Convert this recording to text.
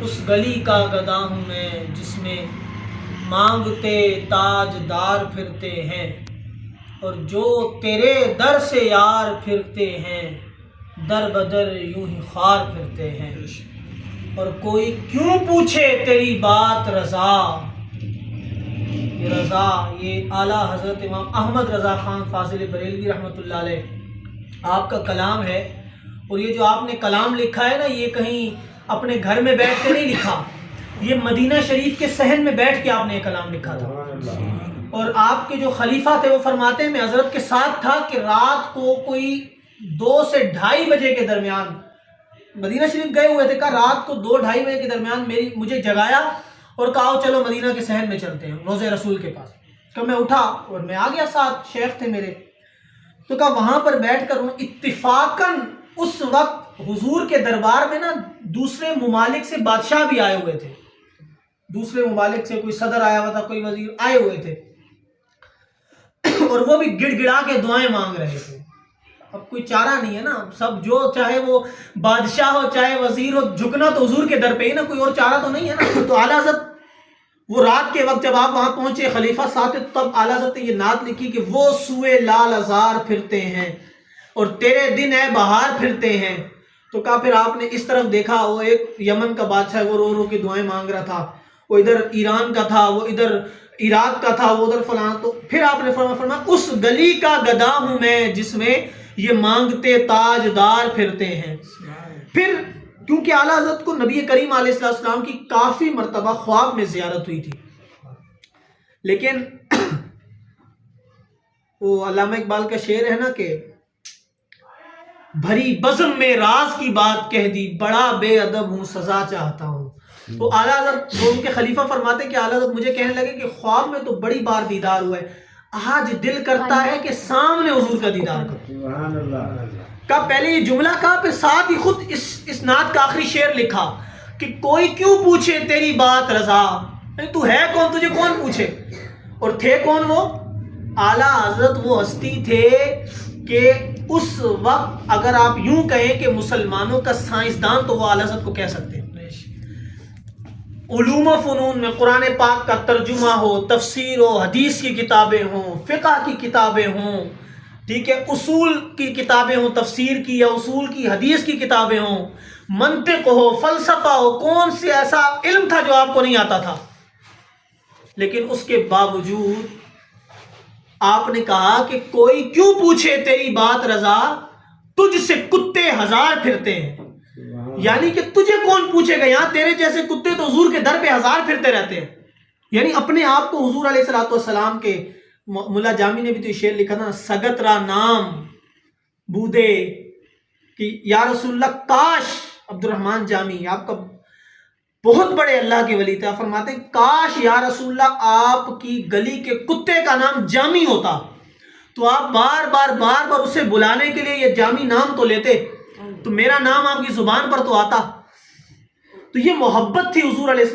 اس گلی کا گدا ہوں میں جس میں مانگتے تاج دار پھرتے ہیں، اور جو تیرے در سے یار پھرتے ہیں در بدر یوں ہی خوار پھرتے ہیں۔ اور کوئی کیوں پوچھے تیری بات رضا، یہ رضا یہ اعلیٰ حضرت امام احمد رضا خان فاضل بریلوی رحمۃ اللہ علیہ آپ کا کلام ہے۔ اور یہ جو آپ نے کلام لکھا ہے نا، یہ کہیں اپنے گھر میں بیٹھ کے نہیں لکھا، یہ مدینہ شریف کے صحن میں بیٹھ کے آپ نے یہ کلام لکھا تھا۔ اور آپ کے جو خلیفہ تھے وہ فرماتے ہیں میں حضرت کے ساتھ تھا کہ رات کو کوئی 2 سے 2:30 بجے کے درمیان مدینہ شریف گئے ہوئے تھے، کہا رات کو 2-2:30 بجے کے درمیان مجھے جگایا اور کہا چلو مدینہ کے صحن میں چلتے ہیں روضہ رسول کے پاس۔ کہ میں اٹھا اور میں آ گیا، ساتھ شیخ تھے میرے، تو کہا وہاں پر بیٹھ کر اتفاقاً اس وقت حضور کے دربار میں نا دوسرے ممالک سے بادشاہ بھی آئے ہوئے تھے، دوسرے ممالک سے کوئی صدر آیا ہوا تھا، کوئی وزیر آئے ہوئے تھے، اور وہ بھی گڑ گڑا کے دعائیں مانگ رہے تھے۔ اب کوئی چارہ نہیں ہے نا، سب جو چاہے وہ بادشاہ ہو چاہے وزیر ہو، جھکنا تو حضور کے در پہ ہی نا، کوئی اور چارہ تو نہیں ہے نا۔ تو اعلیٰ حضرت وہ رات کے وقت جب آپ وہاں پہنچے خلیفہ ساتھ، تب اعلیٰ حضرت نے یہ نعت لکھی کہ وہ سوئے لال ازار پھرتے ہیں اور تیرے دن اے بہار پھرتے ہیں۔ تو کہا پھر آپ نے اس طرف دیکھا، وہ ایک یمن کا بادشاہ وہ رو رو کے دعائیں مانگ رہا تھا، وہ ادھر ایران کا تھا، وہ ادھر عراق کا تھا، وہ ادھر فلاں۔ تو پھر آپ نے فرمایا اس گلی کا گدا ہوں میں جس میں یہ مانگتے تاج دار پھرتے ہیں۔ پھر کیونکہ اعلیٰ حضرت کو نبی کریم علیہ السلام کی کافی مرتبہ خواب میں زیارت ہوئی تھی، لیکن وہ علامہ اقبال کا شعر ہے نا کہ بھری بزم میں راز کی بات کہہ دی، بڑا بے ادب ہوں سزا چاہتا ہوں۔ تو اعلیٰ حضرت وہ ان کے خلیفہ فرماتے کہ اعلیٰ حضرت مجھے کہنے لگے کہ خواب میں تو بڑی بار دیدار ہوا ہے، آج دل کرتا ہے کہ سامنے حضور کا دیدار کروں۔ کا پہلے یہ جملہ کہا، پھر ساتھ ہی خود اس نعت کا آخری شعر لکھا کہ کوئی کیوں پوچھے تیری بات رضا، تو ہے کون، تجھے کون پوچھے۔ اور تھے کون وہ؟ اعلیٰ حضرت وہ ہستی تھے کہ اس وقت اگر آپ یوں کہیں کہ مسلمانوں کا سائنسدان تو وہ اعلیٰ حضرت کو کہہ سکتے ہیں۔ علوم و فنون میں قرآن پاک کا ترجمہ ہو، تفسیر ہو، حدیث کی کتابیں ہوں، فقہ کی کتابیں ہوں، ٹھیک ہے، اصول کی کتابیں ہوں، تفسیر کی یا اصول کی حدیث کی کتابیں ہوں، منطق ہو، فلسفہ ہو، کون سے ایسا علم تھا جو آپ کو نہیں آتا تھا؟ لیکن اس کے باوجود آپ نے کہا کہ کوئی کیوں پوچھے تیری بات رضا، تجھ سے کتے ہزار پھرتے ہیں۔ یعنی کہ تجھے کون پوچھے گا، یہاں تیرے جیسے کتے تو حضور کے در پہ ہزار پھرتے رہتے ہیں۔ یعنی اپنے آپ کو حضور علیہ السلام کے، ملا جامی نے بھی تو یہ شعر لکھا تھا، سگت را نام بودے کہ یا رسول اللہ، کاش، عبد الرحمن جامی آپ کا بہت بڑے اللہ کے ولی تھے، آپ فرماتے ہیں کاش یا رسول اللہ آپ کی گلی کے کتے کا نام جامی ہوتا تو آپ بار بار اسے بلانے کے لیے یہ جامی نام تو لیتے، تو میرا نام آپ کی زبان پر تو آتا۔ تو یہ محبت تھی حضور علیہ السلام